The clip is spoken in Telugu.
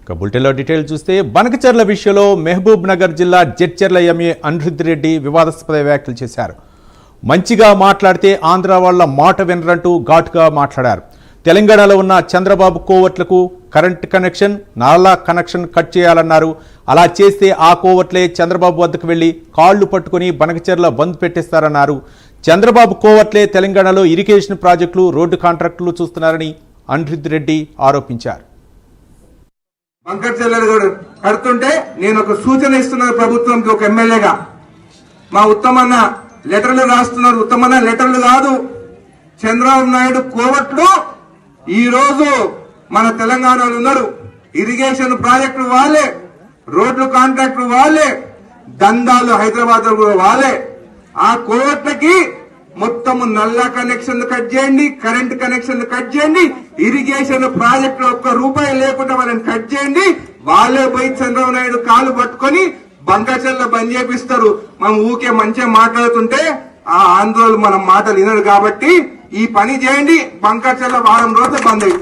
ఇక బులెటిన్లో డీటెయిల్ చూస్తే బనకచెర్ల విషయంలో మహబూబ్ నగర్ జిల్లా జడ్చర్ల ఎంఏ అనిరుద్ధ్ రెడ్డి వివాదాస్పద వ్యాఖ్యలు చేశారు. మంచిగా మాట్లాడితే ఆంధ్ర వాళ్ళ మాట వినరంటూ ఘాటుగా మాట్లాడారు. తెలంగాణలో ఉన్న చంద్రబాబు కోవట్లకు కరెంట్ కనెక్షన్, నాలా కనెక్షన్ కట్ చేయాలన్నారు. అలా చేస్తే ఆ కోవట్లే చంద్రబాబు వద్దకు వెళ్లి కాళ్లు పట్టుకుని బనకచెర్ల బంద్ పెట్టేస్తారన్నారు. చంద్రబాబు కోవట్లే తెలంగాణలో ఇరిగేషన్ ప్రాజెక్టులు, రోడ్డు కాంట్రాక్టులు చూస్తున్నారని అనిరుద్ధ్ రెడ్డి ఆరోపించారు. బనకచెర్ల కడుతుంటే నేను ఒక సూచన ఇస్తున్నాను ప్రభుత్వంకి, ఒక ఎమ్మెల్యేగా. మా ఉత్తమన్న లెటర్లు రాస్తున్నారు. ఉత్తమన్న లెటర్లు కాదు, చంద్రబాబు నాయుడు కోవట్లు ఈ రోజు మన తెలంగాణలో ఉన్నారు. ఇరిగేషన్ ప్రాజెక్టులు వాళ్ళే, రోడ్లు కాంట్రాక్టులు వాళ్ళే, దందాలు హైదరాబాద్ లో వాళ్ళే. ఆ కోవట్లకి మొత్తము నల్లా కనెక్షన్లు కట్ చేయండి, కరెంట్ కనెక్షన్లు కట్ చేయండి, ఇరిగేషన్ ప్రాజెక్టులు ఒక్క రూపాయి లేకుండా వాళ్ళని కట్ చేయండి. వాళ్ళే పోయి చంద్రబాబు నాయుడు కాలు పట్టుకొని బనకచెర్ల బంద్ చేపిస్తారు. మనం ఊకే మంచిగా మాట్లాడుతుంటే ఆ ఆందోళన మనం మాటలు వినరు. కాబట్టి ఈ పని చేయండి, బనకచెర్ల వారం రోజులు బంద్ అవుతుంది.